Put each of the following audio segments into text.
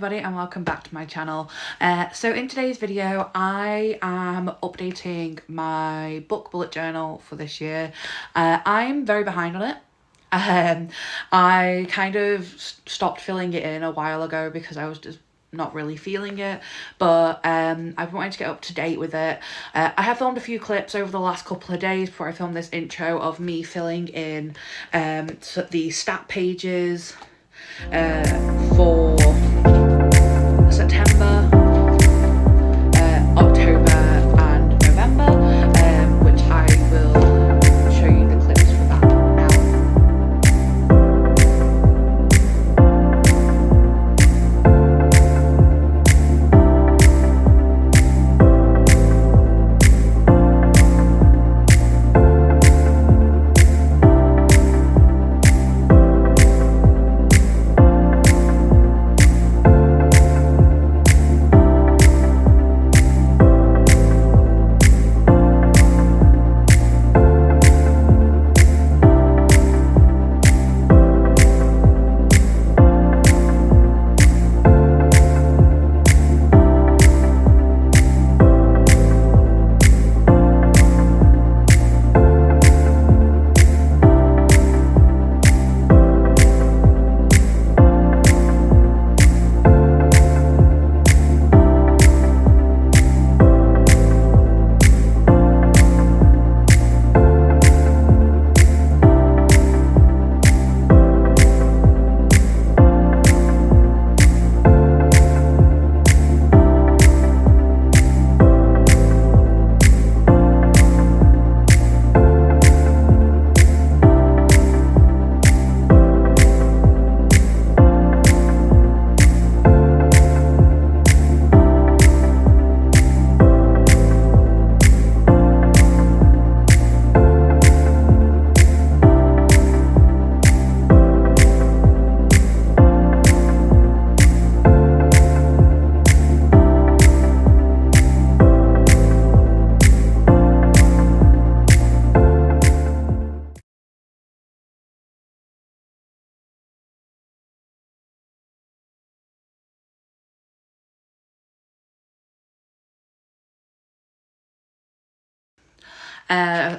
everybody and welcome back to my channel. So in today's video I am updating my book bullet journal for this year. I'm very behind on it. I kind of stopped filling it in a while ago because I was just not really feeling it, but I've been wanting to get up to date with it. I have filmed a few clips over the last couple of days before I filmed this intro of me filling in the stat pages for September, October and November, which I will show you the clips for that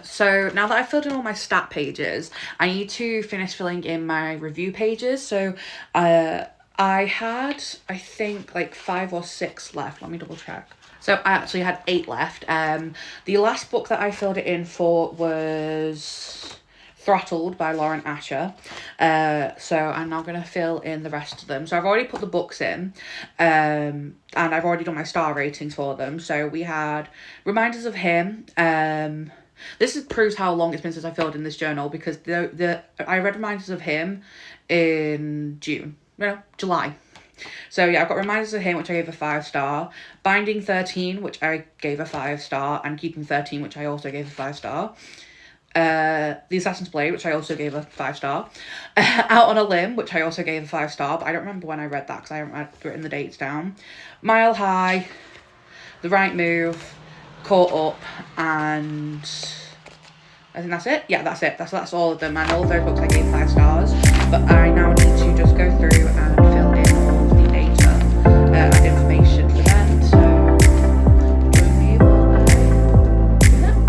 So now that I've filled in all my stat pages, I need to finish filling in my review pages. So I had, I think, like 5 or 6 left. Let me double check. So I actually had 8 left. The last book that I filled it in for was Throttled by Lauren Asher. So I'm now going to fill in the rest of them. So I've already put the books in, and I've already done my star ratings for them. So we had Reminders of Him. Proves how long it's been since I filled in this journal, because I read Reminders of Him in July. So yeah, I've got Reminders of Him, which I gave a 5-star, Binding 13, which I gave a 5-star, and Keeping 13, which I also gave a 5-star. The Assassin's Blade, which I also gave a 5-star. Out on a Limb, which I also gave a 5-star, but I don't remember when I read that because I haven't written the dates down. Mile High, The Right Move, Caught Up, and I think that's it. Yeah, that's it. That's all of them, and all of those books I gave 5 stars. But I now need to just go through and fill in all the data and information for them. So join me while I do that.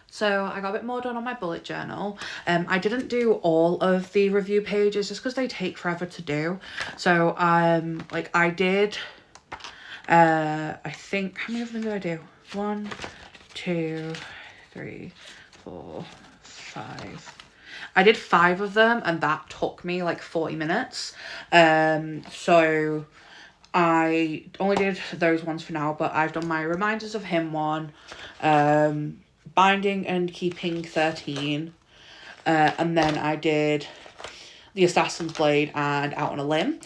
So I got a bit more done on my bullet journal. I didn't do all of the review pages just because they take forever to do. So I did, I think, how many of them did I do? 1, 2, 3, 4, 5. I did 5 of them, and that took me like 40 minutes. So I only did those ones for now, but I've done my Reminders of Him one, Binding and Keeping 13, and then I did The Assassin's Blade and Out on a Limb.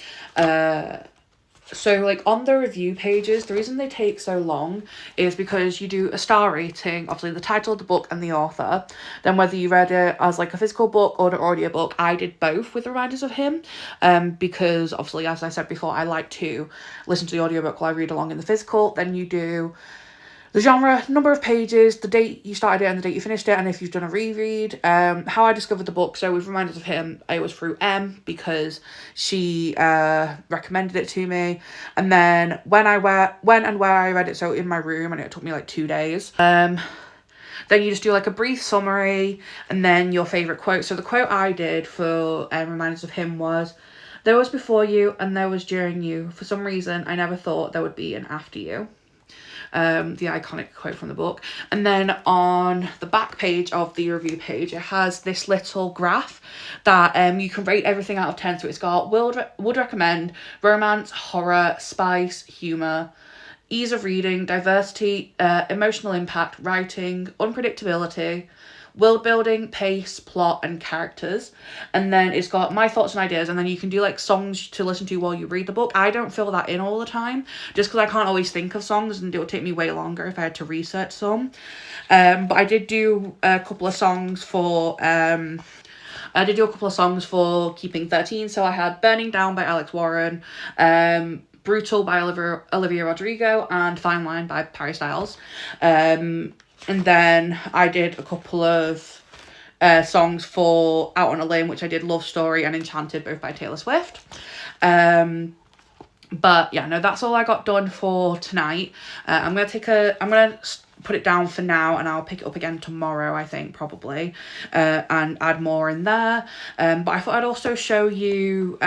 So, like, on the review pages, the reason they take so long is because you do a star rating, obviously the title of the book and the author. Then whether you read it as, like, a physical book or an audiobook, I did both with Reminders of Him. Because, obviously, as I said before, I like to listen to the audiobook while I read along in the physical. Then you do the genre, number of pages, the date you started it and the date you finished it, and if you've done a reread. How I discovered the book, so with Reminders of Him, it was through Em, because she recommended it to me. And then when and where I read it, so in my room, and it took me like 2 days. Then you just do like a brief summary, and then your favourite quote. So the quote I did for Reminders of Him was, "There was before you and there was during you. For some reason, I never thought there would be an after you." The iconic quote from the book. And then on the back page of the review page, it has this little graph that you can rate everything out of 10. So it's got would recommend, romance, horror, spice, humour, ease of reading, diversity, emotional impact, writing, unpredictability, world building, pace, plot, and characters. And then it's got my thoughts and ideas, and then you can do like songs to listen to while you read the book. I don't fill that in all the time, just because I can't always think of songs, and it would take me way longer if I had to research some. But I did do a couple of songs for Keeping 13. So I had Burning Down by Alex Warren, Brutal by Olivia Rodrigo, and Fine Line by Harry Styles. And then I did a couple of songs for Out on a Limb, which I did Love Story and Enchanted, both by Taylor Swift. But yeah, no, that's all I got done for tonight. I'm gonna put it down for now, and I'll pick it up again tomorrow, I think, probably, and add more in there. But I thought I'd also show you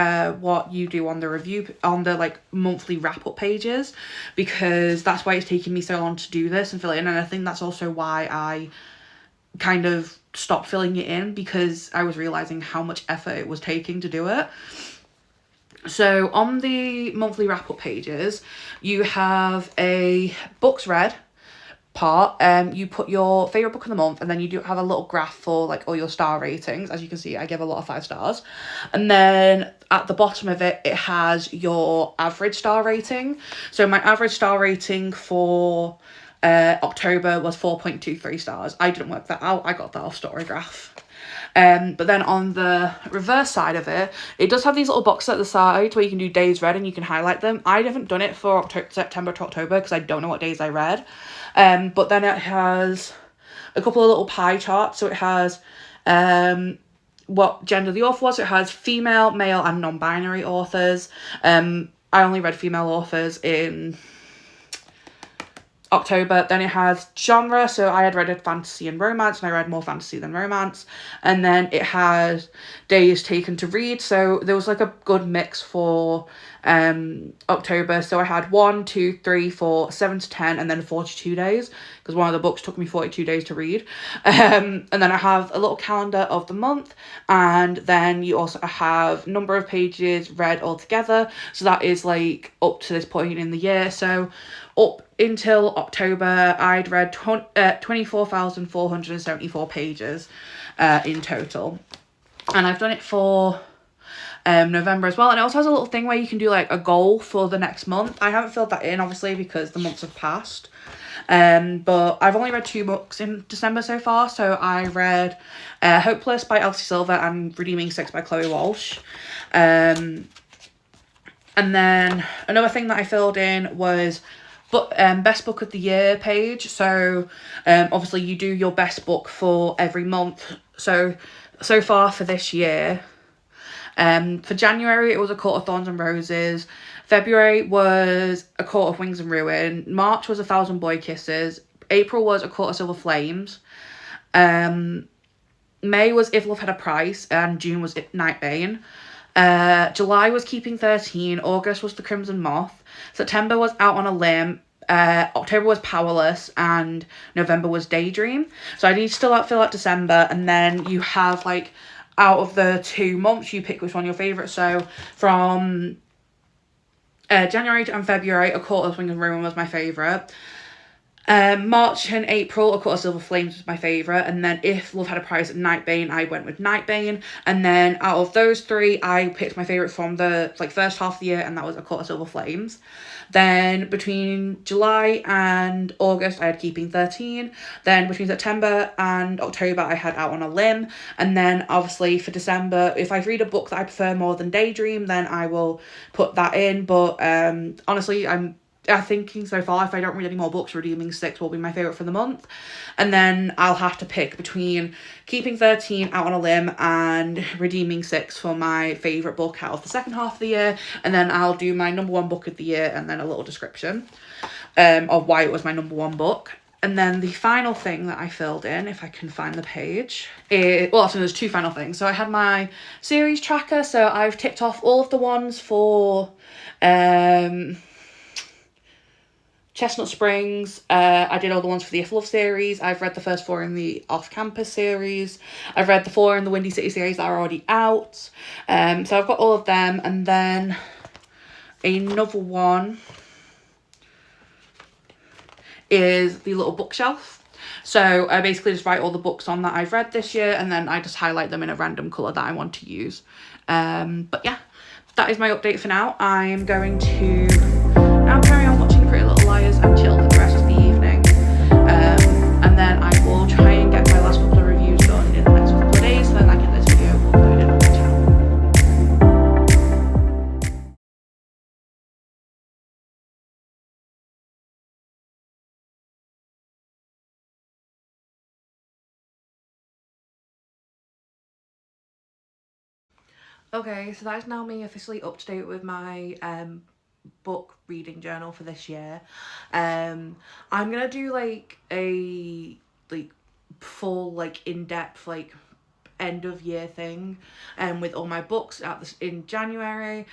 what you do on the review, on the like monthly wrap up pages, because that's why it's taken me so long to do this and fill it in. And I think that's also why I kind of stopped filling it in, because I was realizing how much effort it was taking to do it. So on the monthly wrap up pages, you have a books read part. You put your favorite book of the month, and then you do have a little graph for like all your star ratings. As you can see, I give a lot of 5 stars. And then at the bottom of it, it has your average star rating. So my average star rating for October was 4.23 stars. I didn't work that out. I got that off Storygraph. But then on the reverse side of it, it does have these little boxes at the side where you can do days read and you can highlight them. I haven't done it for September to October because I don't know what days I read. But then it has a couple of little pie charts. So it has what gender the author was. It has female, male, and non-binary authors. I only read female authors in October. Then it has genre, so I had read fantasy and romance, and I read more fantasy than romance. And then it has days taken to read, so there was like a good mix for October. So I had 1, 2, 3, 4, 7 to 10, and then 42 days, because one of the books took me 42 days to read. And then I have a little calendar of the month, and then you also have number of pages read altogether, so that is like up to this point in the year. So up until October, I'd read 24,474 pages in total. And I've done it for November as well. And it also has a little thing where you can do like a goal for the next month. I haven't filled that in, obviously, because the months have passed. But I've only read 2 books in December so far. So I read Hopeless by Elsie Silver and Redeeming Six by Chloe Walsh. And then another thing that I filled in was best book of the year page. So obviously you do your best book for every month. So far for this year, for January it was A Court of Thorns and Roses. February was A Court of Wings and Ruin. March was A Thousand Boy Kisses. April was A Court of Silver Flames. May was If Love Had a Price, and June was Nightbane. July was Keeping 13. August was The Crimson Moth. September was Out on a Limb. October was Powerless, and November was Daydream. So I need to still fill out December, and then you have like out of the 2 months you pick which one your favourite. So from January and February, A Court of Wings and Ruin was my favourite. March and April, A Cut of Silver Flames was my favourite, and then if Love Had a Price at Nightbane, I went with Nightbane, and then out of those three, I picked my favourite from the first half of the year, and that was A Cut of Silver Flames. Then between July and August, I had Keeping 13. Then between September and October, I had Out on a Limb. And then obviously for December, if I read a book that I prefer more than Daydream, then I will put that in. But honestly, I'm thinking so far, if I don't read any more books, Redeeming 6 will be my favourite for the month. And then I'll have to pick between Keeping 13, Out on a Limb, and Redeeming 6 for my favourite book out of the second half of the year. And then I'll do my number one book of the year and then a little description of why it was my number one book. And then the final thing that I filled in, if I can find the page, actually there's two final things. So I had my series tracker, so I've ticked off all of the ones for Chestnut Springs. I did all the ones for the If Love series. I've read the first 4 in the Off Campus series. I've read the 4 in the Windy City series that are already out. So I've got all of them. And then another one is the little bookshelf. So I basically just write all the books on that I've read this year, and then I just highlight them in a random colour that I want to use. But yeah, that is my update for now. I'm going to now carry on watching Pretty Little Liars and chill for the rest of the evening. And then I will try and get my last couple of reviews done in the next couple of days, so then I get this video uploaded on my channel. Okay, so that is now me officially up to date with my book reading journal for this year. I'm gonna do like a full in-depth end of year thing with all my books in January,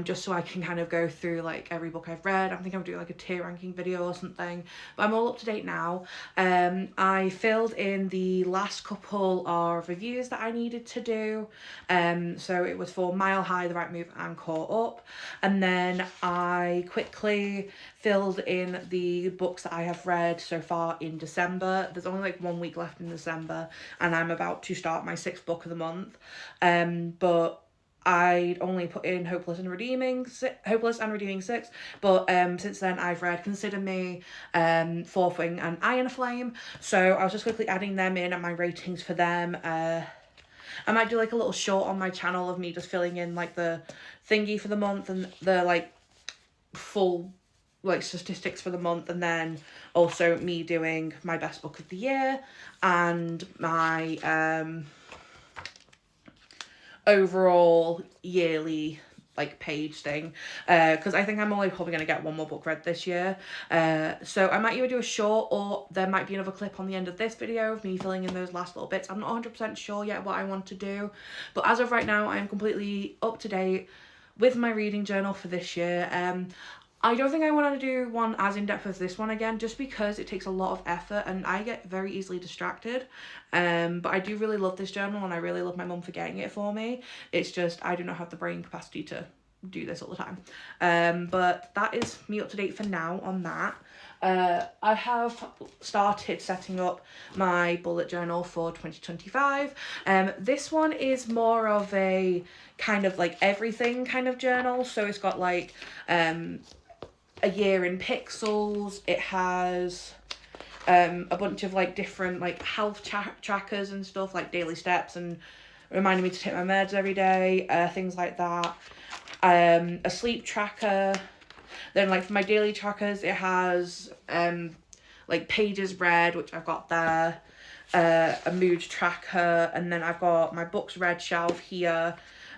just so I can kind of go through every book I've read. I think I'm doing a tier ranking video or something, but I'm all up to date now. I filled in the last couple of reviews that I needed to do, so it was for Mile High, The Right Move, and Caught Up, and then I quickly filled in the books that I have read so far in December. There's only 1 week left in December, and I'm about to start my 6th book of the month. But I'd only put in Hopeless and Redeeming 6, but since then I've read Consider Me, Fourth Wing, and Iron Flame, so I was just quickly adding them in and my ratings for them. I might do a little short on my channel of me just filling in the thingy for the month and the full statistics for the month, and then also me doing my best book of the year and my overall yearly page thing, because I think I'm only probably going to get one more book read this year, so I might either do a short, or there might be another clip on the end of this video of me filling in those last little bits. I'm not 100% sure yet what I want to do, but as of right now I am completely up to date with my reading journal for this year. I don't think I want to do one as in-depth as this one again, just because it takes a lot of effort and I get very easily distracted. But I do really love this journal, and I really love my mum for getting it for me. It's just I do not have the brain capacity to do this all the time. But that is me up to date for now on that. I have started setting up my bullet journal for 2025. This one is more of a kind of everything kind of journal. So it's got a year in pixels. It has a bunch of different health trackers and stuff, daily steps and reminding me to take my meds every day, things like that. A sleep tracker. Then for my daily trackers, it has pages read, which I've got there, a mood tracker, and then I've got my books read shelf here.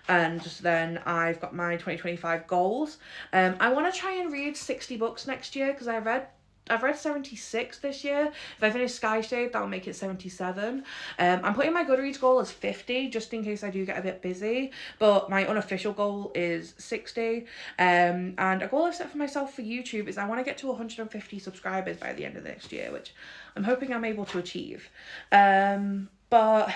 And then I've got my 2025 goals. I want to try and read 60 books next year, because I've read 76 this year. If I finish Skyshade, that'll make it 77. I'm putting my Goodreads goal as 50, just in case I do get a bit busy, but my unofficial goal is 60. And a goal I've set for myself for YouTube is I want to get to 150 subscribers by the end of next year, which I'm hoping I'm able to achieve. But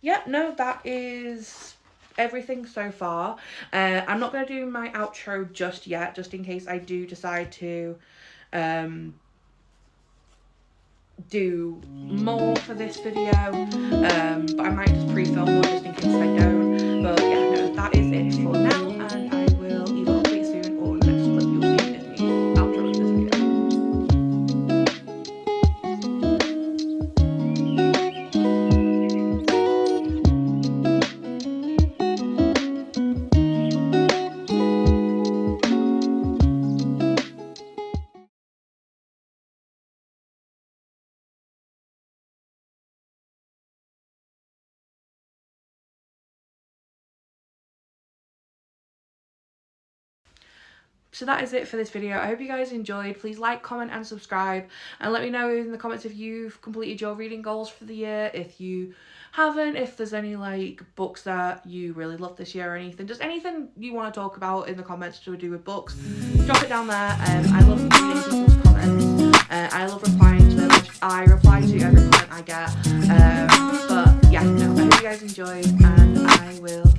yeah, no, that is everything so far. I'm not going to do my outro just yet, just in case I do decide to do more for this video, but I might just pre-film one just in case I don't. But yeah, no, that is it for now, and I will either update soon or the next clip you'll see is the outro of this video. So that is it for this video. I hope you guys enjoyed. Please like, comment and subscribe, and let me know in the comments if you've completed your reading goals for the year. If you haven't, if there's any like books that you really love this year or anything, just anything you want to talk about in the comments to do with books, drop it down there. I love reading people's comments. I love replying to them. I reply to every comment I get. But yeah, no, I hope you guys enjoyed, and I will